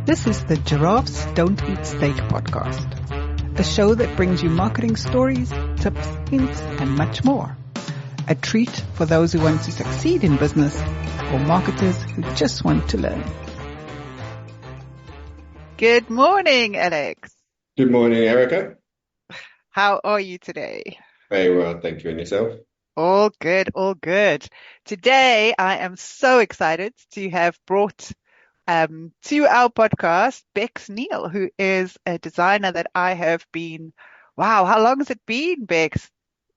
This is the Giraffes Don't Eat Steak podcast, a show that brings you marketing stories, tips, hints, and much more. A treat for those who want to succeed in business or marketers who just want to learn. Good morning, Alex. Good morning, Erica. How are you today? Very well, thank you. And yourself? All good, all good. Today, I am so excited to have brought to our podcast Becks Neale, who is a designer that I have been, wow, how long has it been, Becks?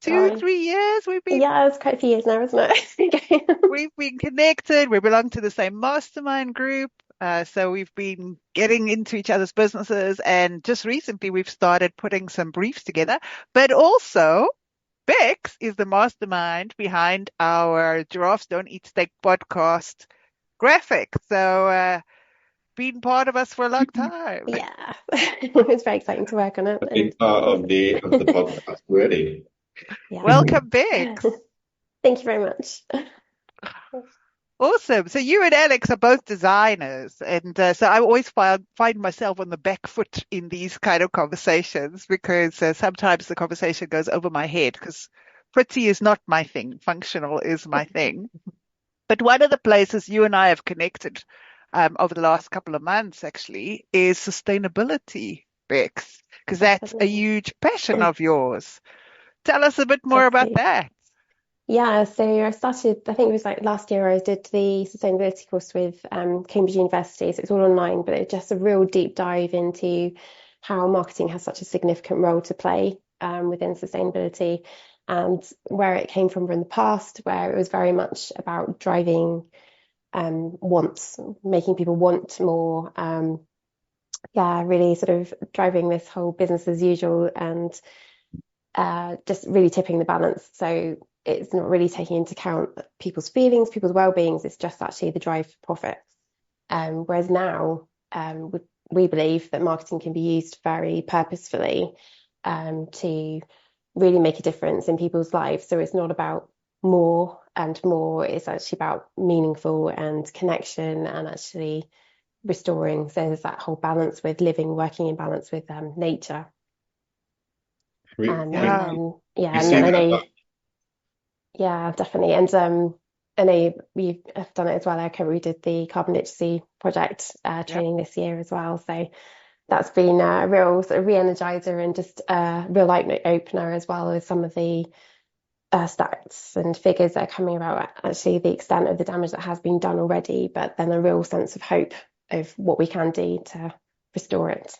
2-3 years Yeah, it's quite a few years now, isn't it? We've been connected. We belong to the same mastermind group. So we've been getting into each other's businesses, and just recently we've started putting some briefs together. But also, Becks is the mastermind behind our Giraffes Don't Eat Steak podcast graphic. So been part of us for a long time. Yeah, it's very exciting to work on it. A big part of the podcast already. Yeah. Welcome, Becks. Thank you very much. Awesome. So you and Alex are both designers, and so I always find myself on the back foot in these kind of conversations because sometimes the conversation goes over my head because pretty is not my thing. Functional is my thing. But one of the places you and I have connected over the last couple of months actually is sustainability, Becks, because that's a huge passion of yours. Tell us a bit more about that. Yeah, so I started, I think it was like last year, I did the sustainability course with Cambridge University. So it's all online, but it's just a real deep dive into how marketing has such a significant role to play within sustainability, and where it came from in the past, where it was very much about driving wants, making people want more. Really sort of driving this whole business as usual and just really tipping the balance. So it's not really taking into account people's feelings, people's well-beings. It's just actually the drive for profit. Whereas now, we believe that marketing can be used very purposefully to really make a difference in people's lives. So it's not about more and more. It's actually about meaningful and connection and actually restoring. So there's that whole balance with living, working in balance with nature. Yeah, definitely. And I know we have done it as well, Erica. We did the carbon literacy project training this year as well. So that's been a real sort of re-energizer and just a real eye opener as well as some of the stats and figures that are coming about actually the extent of the damage that has been done already, but then a real sense of hope of what we can do to restore it.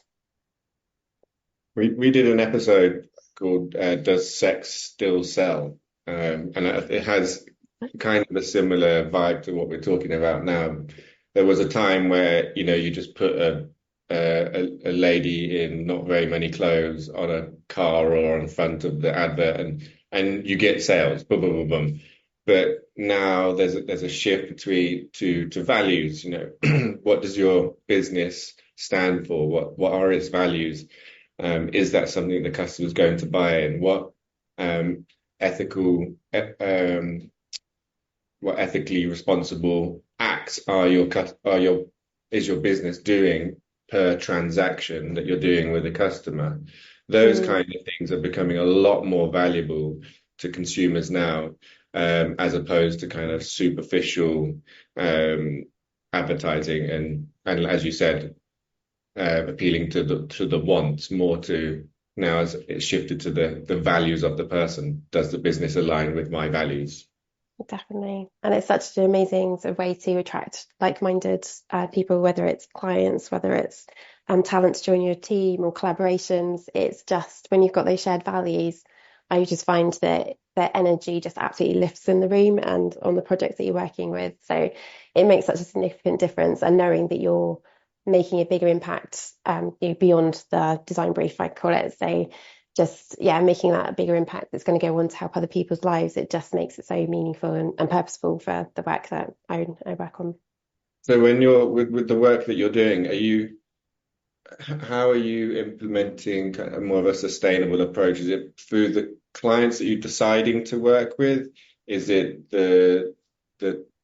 We did an episode called Does Sex Still Sell? And it has kind of a similar vibe to what we're talking about now. There was a time where, you just put a lady in not very many clothes on a car or on front of the advert and you get sales, boom, boom, boom, boom. But now there's a shift to values. What does your business stand for? What are its values? Is that something the customer's going to buy? And what ethically responsible acts is your business doing per transaction that you're doing with a customer? Those kind of things are becoming a lot more valuable to consumers now, as opposed to kind of superficial advertising and as you said, appealing to the wants more to now as it's shifted to the values of the person. Does the business align with my values? Definitely. And it's such an amazing sort of way to attract like-minded people, whether it's clients, whether it's talent to join your team or collaborations. It's just when you've got those shared values, I just find that their energy just absolutely lifts in the room and on the projects that you're working with. So it makes such a significant difference, and knowing that you're making a bigger impact beyond the design brief, I call it. So just, making that a bigger impact that's going to go on to help other people's lives. It just makes it so meaningful and purposeful for the work that I work on. So when you're with the work that you're doing, how are you implementing kind of more of a sustainable approach? Is it through the clients that you're deciding to work with? Is it the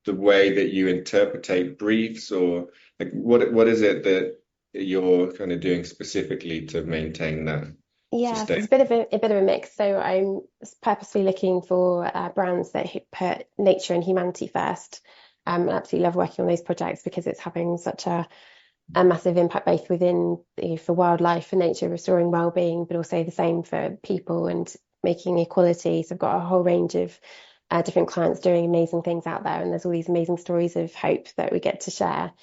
way that you interpretate briefs, or like what is it that you're kind of doing specifically to maintain that Yeah, so it's sustain? a bit of a mix. So I'm purposely looking for brands that put nature and humanity first. I absolutely love working on those projects because it's having such a massive impact both within for wildlife and nature, restoring well-being, but also the same for people and making equality. So I've got a whole range of different clients doing amazing things out there, and there's all these amazing stories of hope that we get to share.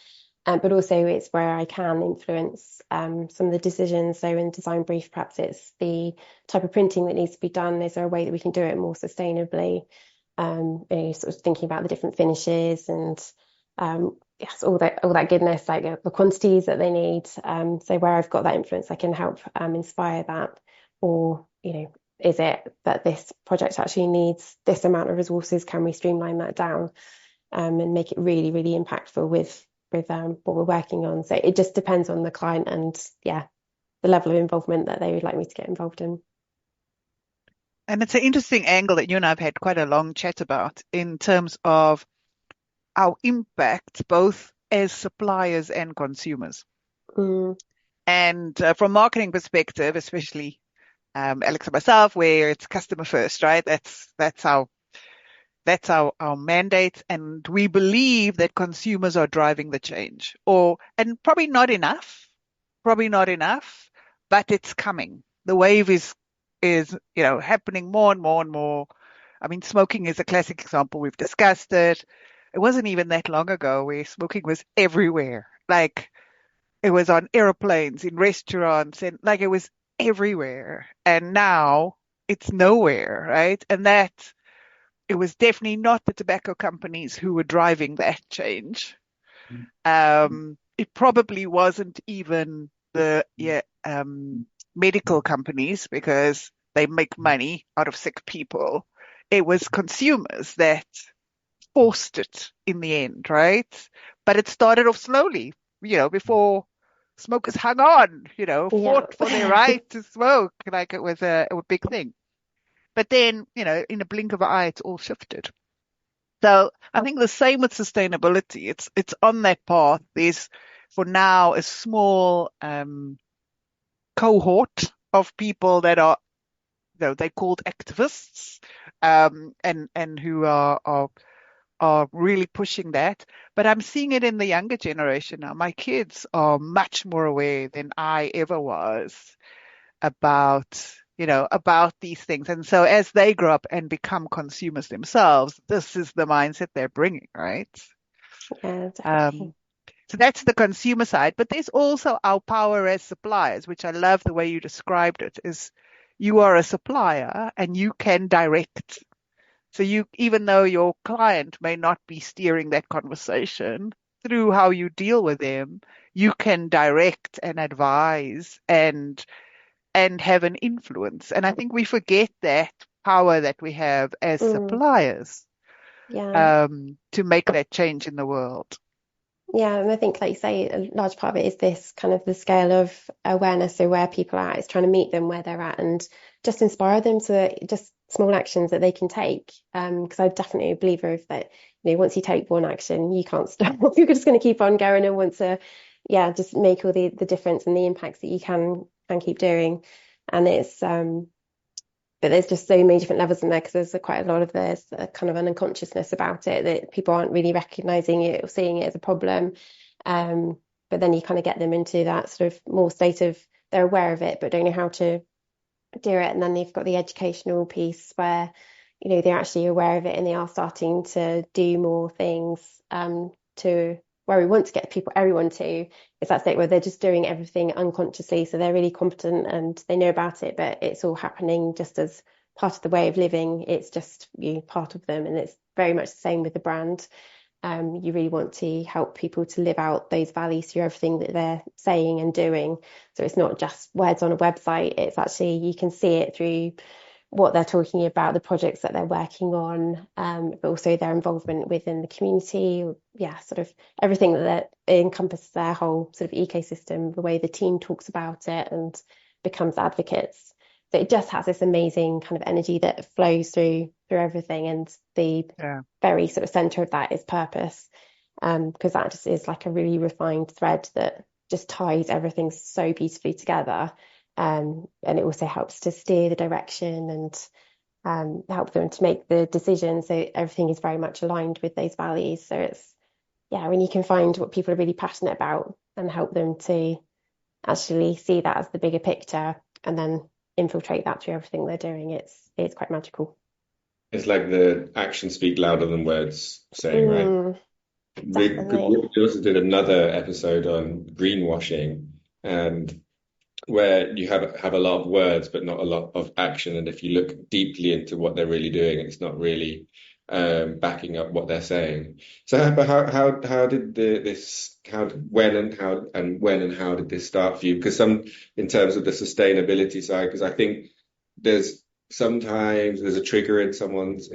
But also it's where I can influence some of the decisions. So in design brief, perhaps it's the type of printing that needs to be done. Is there a way that we can do it more sustainably? Sort of thinking about the different finishes and yes, all that goodness, like the quantities that they need. So where I've got that influence, I can help inspire that. Or, is it that this project actually needs this amount of resources? Can we streamline that down and make it really, really impactful with what we're working on? So it just depends on the client and yeah, the level of involvement that they would like me to get involved in. And it's an interesting angle that you and I have had quite a long chat about in terms of our impact, both as suppliers and consumers. Mm, And from marketing perspective, especially Alex and myself, where it's customer first, right? That's our mandate, and we believe that consumers are driving the change, and probably not enough, but it's coming. The wave is happening more and more and more. I mean, smoking is a classic example. We've discussed it. It wasn't even that long ago where smoking was everywhere. Like it was on airplanes, in restaurants, and like it was everywhere. And now it's nowhere, right? And that it was definitely not the tobacco companies who were driving that change. It probably wasn't even the medical companies because they make money out of sick people. It was consumers that forced it in the end, right? But it started off slowly, before smokers hung on, yeah. fought for their right to smoke, like it was a big thing. But then, in a blink of an eye, it's all shifted. So I think the same with sustainability. It's on that path. There's for now a small cohort of people that are, they're called activists, and who are really pushing that. But I'm seeing it in the younger generation now. My kids are much more aware than I ever was about, about these things. And so as they grow up and become consumers themselves, this is the mindset they're bringing, right? Yeah, definitely. Um, so that's the consumer side, but there's also our power as suppliers, which I love the way you described it, is you are a supplier and you can direct. So even though your client may not be steering that conversation through how you deal with them, you can direct and advise and have an influence. And I think we forget that power that we have as Mm, suppliers, yeah. to make that change in the world. Yeah, and I think, like you say, a large part of it is this kind of the scale of awareness. So where people are at, is trying to meet them where they're at and just inspire them to just small actions that they can take. Because I'm definitely a believer of that, once you take one action, you can't stop. You're just going to keep on going and want to, yeah, just make all the difference and the impacts that you can keep doing. And it's but there's just so many different levels in there because there's quite a lot of this kind of an unconsciousness about it that people aren't really recognizing it or seeing it as a problem. Um, but then you kind of get them into that sort of more state of they're aware of it but don't know how to do it. And then they've got the educational piece where, they're actually aware of it and they are starting to do more things to where we want to get everyone to is that state where they're just doing everything unconsciously. So they're really competent and they know about it, but it's all happening just as part of the way of living. It's just part of them. And it's very much the same with the brand. You really want to help people to live out those values through everything that they're saying and doing. So it's not just words on a website. It's actually, you can see it through what they're talking about, the projects that they're working on, but also their involvement within the community. Yeah, sort of everything that encompasses their whole sort of ecosystem, the way the team talks about it and becomes advocates. So it just has this amazing kind of energy that flows through everything. And the Yeah. very sort of center of that is purpose, because that just is like a really refined thread that just ties everything so beautifully together. And it also helps to steer the direction and help them to make the decision. So everything is very much aligned with those values. So it's, yeah, when you can find what people are really passionate about and help them to actually see that as the bigger picture and then infiltrate that through everything they're doing, it's quite magical. It's like the actions speak louder than words saying, right? Mm, definitely. We also did another episode on greenwashing, and where you have a lot of words but not a lot of action. And if you look deeply into what they're really doing, it's not really backing up what they're saying. So, but how did this when and how did this start for you? Because some in terms of the sustainability side, because I think there's sometimes there's a trigger in someone's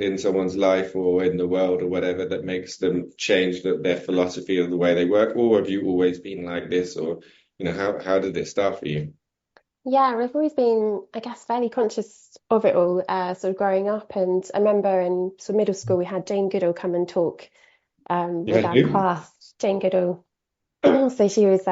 life or in the world or whatever that makes them change their philosophy of the way they work. Or have you always been like this? Or how did it start for you? Yeah, I've always been, I guess, fairly conscious of it all, sort of growing up. And I remember in sort of middle school, we had Jane Goodall come and talk Yeah, with our you. class. Jane Goodall. So she was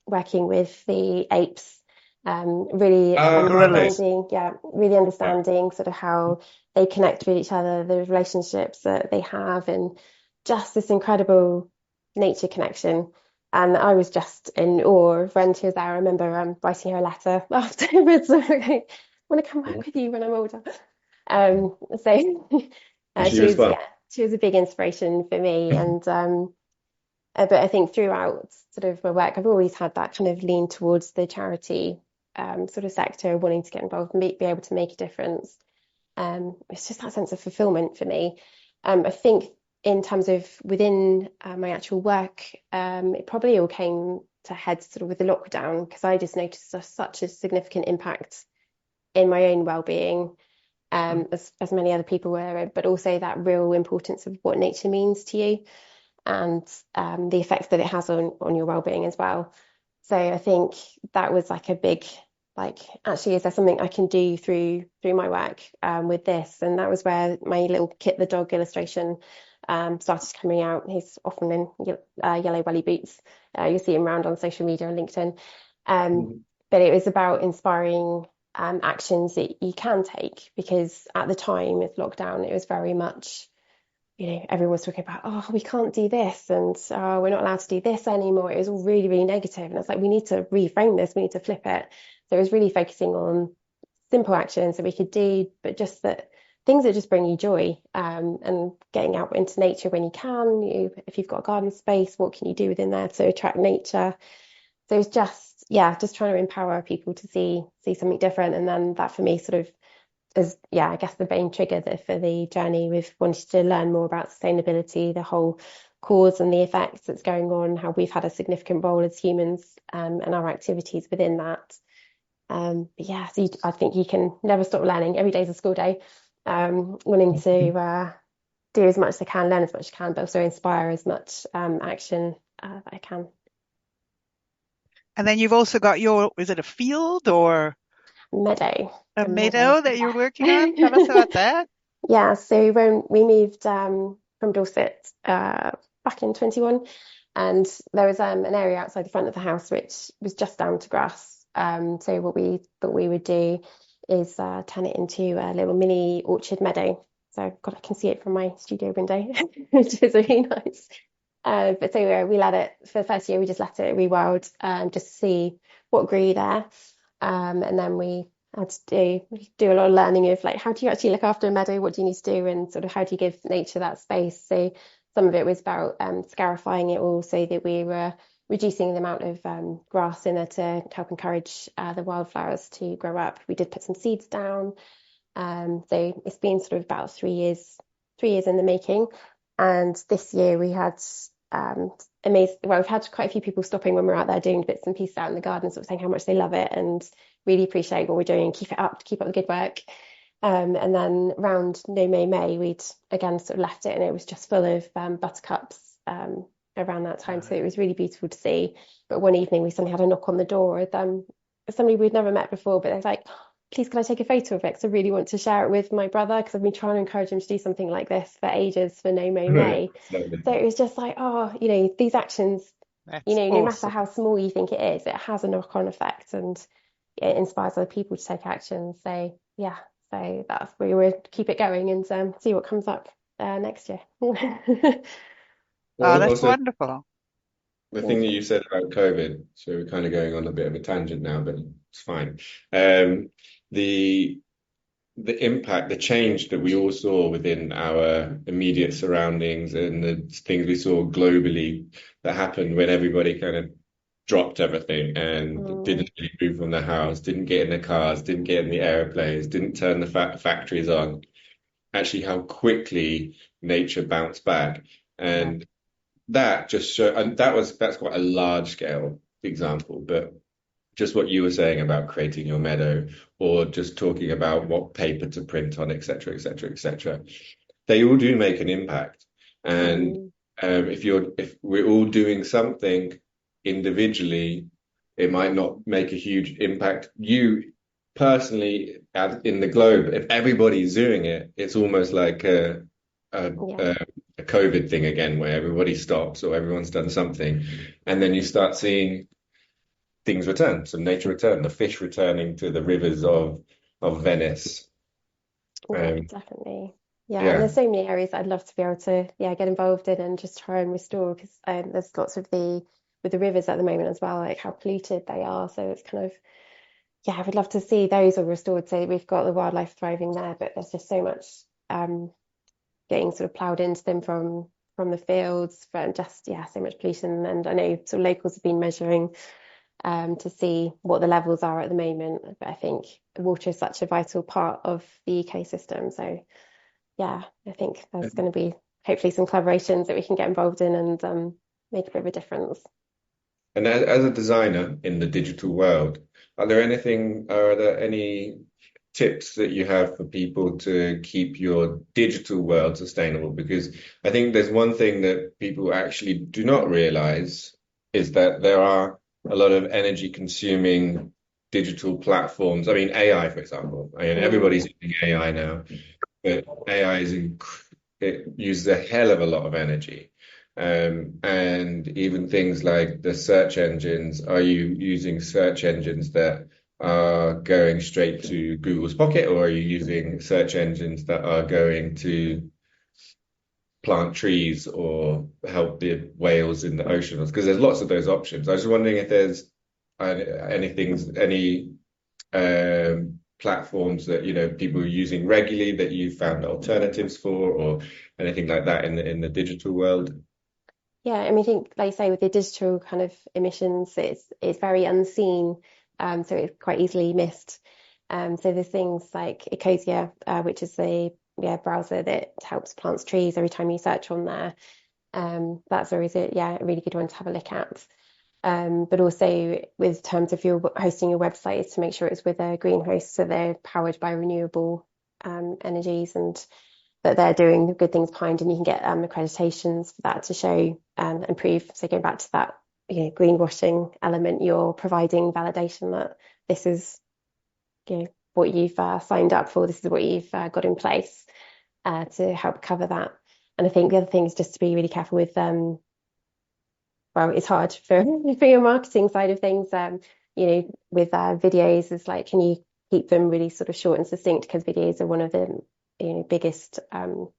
working with the apes, really Okay. Gorillas. understanding, yeah, really understanding sort of how they connect with each other, the relationships that they have, and just this incredible nature connection. And I was just in awe when she was there. I remember writing her a letter afterwards. I want to come work with you when I'm older. So And she she was, responds. yeah, she was a big inspiration for me. And but I think throughout sort of my work, I've always had that kind of lean towards the charity sort of sector, wanting to get involved and be able to make a difference. It's just that sense of fulfillment for me. I think in terms of within my actual work, it probably all came to head sort of with the lockdown because I just noticed such a significant impact in my own well-being, as many other people were, but also that real importance of what nature means to you and the effects that it has on your well-being as well. So I think that was like a big like actually is there something I can do through my work with this? And that was where my little Kit the dog illustration started coming out. He's often in yellow welly boots. You'll see him around on social media and LinkedIn. Um, but it was about inspiring actions that you can take because at the time with lockdown, it was very much everyone was talking about, oh, we can't do this and we're not allowed to do this anymore. It was all really, really negative. And it's like, we need to reframe this, we need to flip it. So it was really focusing on simple actions that we could do, but just that things that just bring you joy and getting out into nature when you can. If you've got a garden space, what can you do within there to attract nature? So it's just, yeah, just trying to empower people to see something different. And then that for me sort of is, yeah, I guess the main trigger for the journey with wanting to learn more about sustainability, the whole cause and the effects that's going on, how we've had a significant role as humans and our activities within that. But yeah, so I think you can never stop learning. Every day's a school day. Wanting to do as much as I can, learn as much as I can, but also inspire as much action that I can. And then you've also got is it a field or Meadow, a a meadow, meadow that you're working on? Tell us yeah. about that. Yeah, so when we moved from Dorset back in 21, and there was an area outside the front of the house which was just down to grass. So what we thought we would do is turn it into a little mini orchard meadow. So God, I can see it from my studio window, which is really nice. But so we let it for the first year. We just let it rewild just to see what grew there, and then we had to do a lot of learning of like how do you actually look after a meadow, what do you need to do, and sort of how do you give nature that space. So some of it was about scarifying it all so that we were reducing the amount of grass in there to help encourage the wildflowers to grow up. We did put some seeds down. So it's been sort of about 3 years in the making. And this year we had amazing. Well, we've had quite a few people stopping when we're out there doing bits and pieces out in the garden, sort of saying how much they love it and really appreciate what we're doing. Keep up the good work. And then around No May, we'd again sort of left it, and it was just full of buttercups around that time. So it was really beautiful to see. But one evening we suddenly had a knock on the door with somebody we'd never met before, but they was like, please, can I take a photo of it? Because I really want to share it with my brother because I've been trying to encourage him to do something like this for ages for No May. So it was just like, oh, these actions You That's know, no matter awesome. how small you think it is, it has a knock-on effect and it inspires other people to take action. So yeah, so that's we will keep it going and see what comes up next year. Oh, that's Also, wonderful. the thing that Awesome. you said about COVID, so we're kind of going on a bit of a tangent now, but it's fine. Um, the the impact, the change that we all saw within our immediate surroundings and the things we saw globally that happened when everybody kind of dropped everything and Mm, didn't really move from their house, didn't get in the cars, didn't get in the airplanes, didn't turn the factories on. Actually, how quickly nature bounced back, Yeah. and that just showed, and that's quite a large scale example, but just what you were saying about creating your meadow or just talking about what paper to print on, etc., etc., etc. They all do make an impact. And mm, if we're all doing something individually, it might not make a huge impact. You personally, in the globe, if everybody's doing it, it's almost like a, yeah. a, a COVID thing again, where everybody stops or everyone's done something, and then you start seeing things return, some nature return, the fish returning to the rivers of Mm. Venice. Yeah, Um, definitely. Yeah, and yeah, there's so many areas I'd love to be able to, yeah, get involved in and just try and restore because there's lots of the with the rivers at the moment as well, like how polluted they are. So it's kind of, yeah, I would love to see those all restored. So we've got the wildlife thriving there, but there's just so much um getting sort of ploughed into them from the fields, from just yeah, so much pollution. And I know sort of locals have been measuring to see what the levels are at the moment. But I think water is such a vital part of the ecosystem. So yeah, I think there's going to be hopefully some collaborations that we can get involved in and make a bit of a difference. and as a designer in the digital world, are there any tips that you have for people to keep your digital world sustainable? Because I think there's one thing that people actually do not realize is that there are a lot of energy consuming digital platforms. I mean, AI, for example. I mean, Mm, everybody's using AI now, but AI it uses a hell of a lot of energy. And even things like the search engines, are you using search engines that are going straight to Google's pocket, or are you using search engines that are going to plant trees or help the whales in the oceans? Because there's lots of those options. I was just wondering if there's any platforms that people are using regularly that you found alternatives for, or anything like that in the digital world. yeah, I mean, I think, like you say, with the digital kind of emissions, it's very unseen, so it's quite easily missed. So there's things like Ecosia, which is the yeah browser that helps plants trees every time you search on there. That's always a really good one to have a look at. But also with terms of your hosting your website is to make sure it's with a green host, so they're powered by renewable energies and that they're doing good things behind, and you can get accreditations for that to show and prove. So going back to that, greenwashing element, you're providing validation that this is what you've signed up for, this is what you've got in place to help cover that. And I think the other thing is just to be really careful with well, it's hard for for your marketing side of things. With videos, it's like, can you keep them really sort of short and succinct? Because videos are one of the biggest sort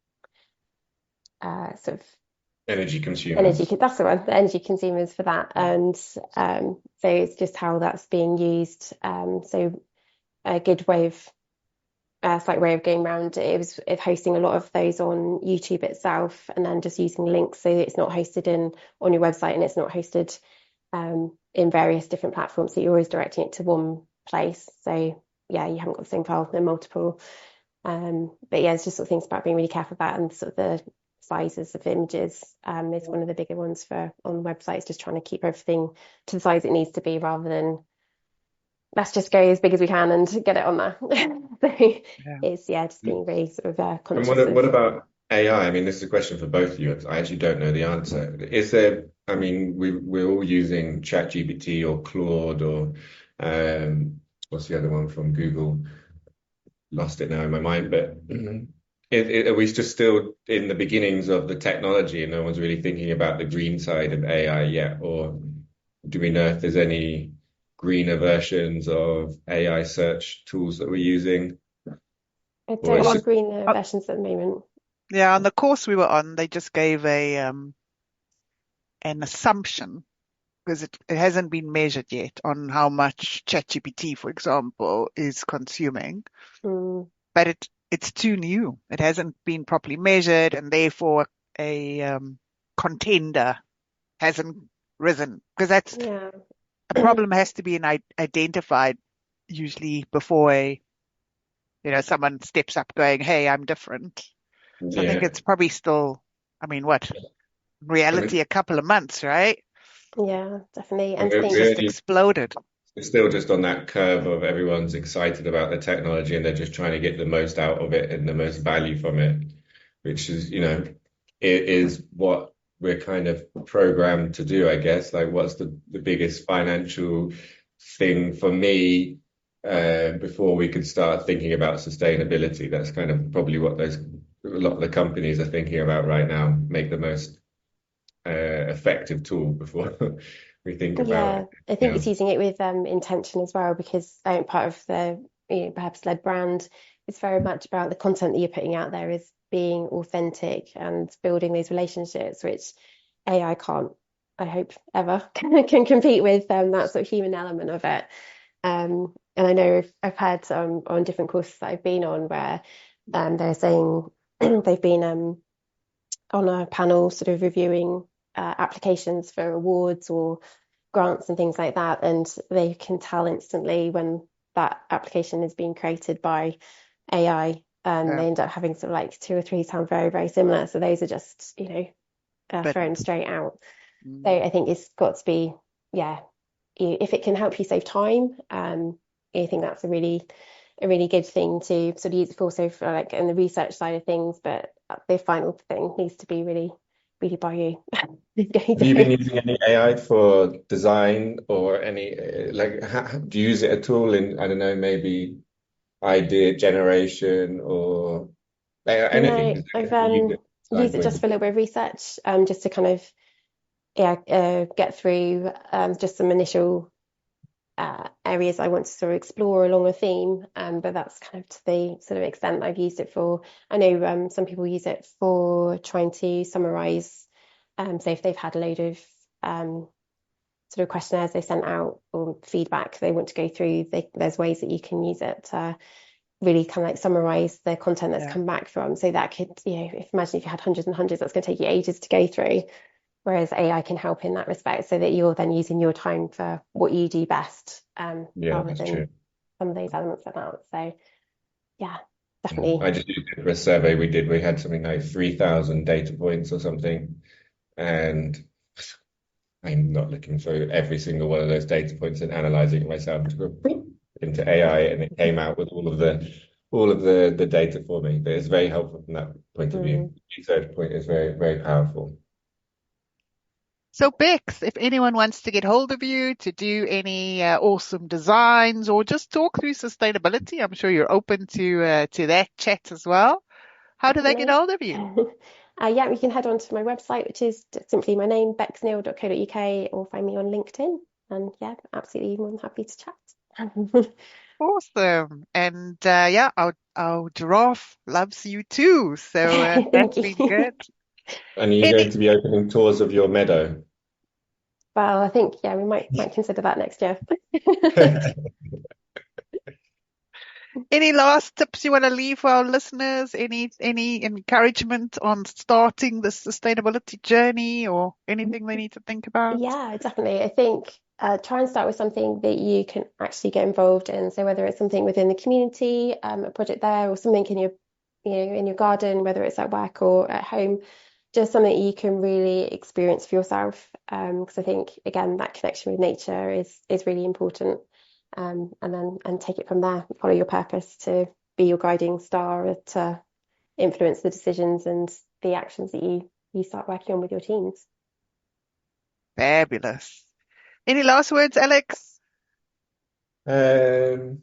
of Energy consumers. that's the one, the energy consumers for that. And so it's just how that's being used. So a good way of slight way of going around it was of hosting a lot of those on YouTube itself, and then just using links so it's not hosted in on your website and it's not hosted in various different platforms. So you're always directing it to one place. So yeah, you haven't got the same file in multiple. But yeah, it's just sort of things about being really careful about and sort of the sizes of images is one of the bigger ones for on websites, just trying to keep everything to the size it needs to be rather than let's just go as big as we can and get it on there. So Yeah. it's yeah, just being really sort of And conscious of what about AI? I mean, this is a question for both of you. I actually don't know the answer. Is there, I mean, we're all using ChatGPT or Claude or what's the other one from Google? Lost it now in my mind, but Are we just still in the beginnings of the technology and no one's really thinking about the green side of AI yet? Or do we know if there's any greener versions of AI search tools that we're using? I Or don't it's Well, know just, green on, versions at the moment. yeah, on the course we were on, they just gave an assumption because it hasn't been measured yet on how much ChatGPT, for example, is consuming. Mm, But it's too new. It hasn't been properly measured, and therefore a contender hasn't risen because that's yeah. a problem has to be identified usually before someone steps up going, "Hey, I'm different." So I think yeah. it's probably still, I mean, what I mean, reality a couple of months, right? Yeah, definitely. And to we're, It's think, just we're exploded. It's still just on that curve of everyone's excited about the technology and they're just trying to get the most out of it and the most value from it, which is, it is what we're kind of programmed to do, I guess. Like, what's the biggest financial thing for me before we could start thinking about sustainability? That's kind of probably what a lot of the companies are thinking about right now. Make the most effective tool before we think about yeah, it. I think Yeah. it's using it with intention as well, because part of the perhaps led brand is very much about the content that you're putting out there is being authentic and building these relationships, which AI can't, I hope, ever can compete with that sort of human element of it. And I know I've had on different courses that I've been on where they're saying they've been on a panel sort of reviewing applications for awards or grants and things like that, and they can tell instantly when that application is being created by AI. Yeah, They end up having sort of like two or three sound very, very similar. So those are just, but thrown straight out. So mm, I think it's got to be, yeah, if it can help you save time, I think that's a really good thing to sort of use it for, also for like in the research side of things. But the final thing needs to be really, really by you going Have you been through. using any AI for design or any like do you use it at all in, I don't know, maybe idea generation or anything? No, Just I've you use it design used it point just of for a view. little bit of research, just to kind of get through just some initial areas I want to sort of explore along a theme. But that's kind of to the sort of extent I've used it for. I know some people use it for trying to summarize. So if they've had a load of sort of questionnaires they sent out or feedback they want to go through, there's ways that you can use it to really kind of like summarize the content that's yeah, come back from. So that could, imagine if you had hundreds and hundreds, that's going to take you ages to go through. Whereas AI can help in that respect, so that you're then using your time for what you do best, Yeah, rather that's than true. some of those elements like that. So yeah, Yeah. definitely. I just used it for a survey we did. We had something like 3,000 data points or something, and I'm not looking through every single one of those data points and analyzing it myself. To go into AI, and it came out with all of the data for me. But it's very helpful from that point of view. Mm. Research point is very, very powerful. so Bex, if anyone wants to get hold of you to do any awesome designs or just talk through sustainability, I'm sure you're open to that chat as well. How do they get Definitely. hold of you? Yeah, you can head on to my website, which is simply my name, becksneale.co.uk, or find me on LinkedIn. And yeah, absolutely more than happy to chat. Awesome. And yeah, our giraffe loves you too. So Thank that's been you. good. And are you Any going to be opening tours of your meadow? Well, I think yeah, we might consider that next year. any last tips you want to leave for our listeners? Any encouragement on starting the sustainability journey or anything they need to think about? Yeah, definitely. I think try and start with something that you can actually get involved in. So whether it's something within the community, a project there, or something in your, in your garden, whether it's at work or at home, just something you can really experience for yourself. Because I think again that connection with nature is really important. And then take it from there. Follow your purpose to be your guiding star to influence the decisions and the actions that you start working on with your teams. Fabulous. Any last words, Alex? Um,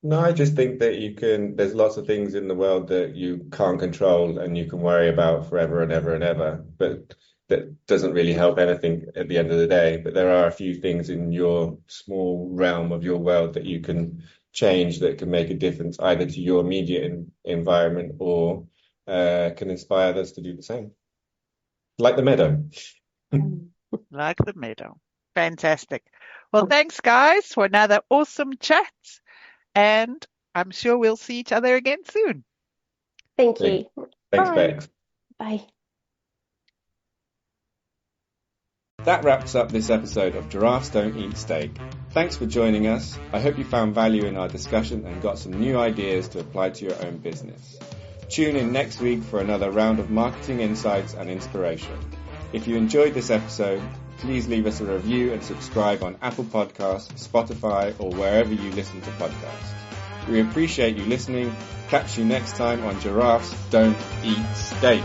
No, I just think that there's lots of things in the world that you can't control and you can worry about forever and ever and ever, but that doesn't really help anything at the end of the day. But there are a few things in your small realm of your world that you can change that can make a difference either to your immediate environment or can inspire others to do the same. Like the meadow. Like the meadow. Fantastic. Well, thanks, guys, for another awesome chat. And I'm sure we'll see each other again soon. Thank you. Thanks, Bye. Bex. Bye. That wraps up this episode of Giraffes Don't Eat Steak. Thanks for joining us. I hope you found value in our discussion and got some new ideas to apply to your own business. Tune in next week for another round of marketing insights and inspiration. If you enjoyed this episode, please leave us a review and subscribe on Apple Podcasts, Spotify, or wherever you listen to podcasts. We appreciate you listening. Catch you next time on Giraffes Don't Eat Steak.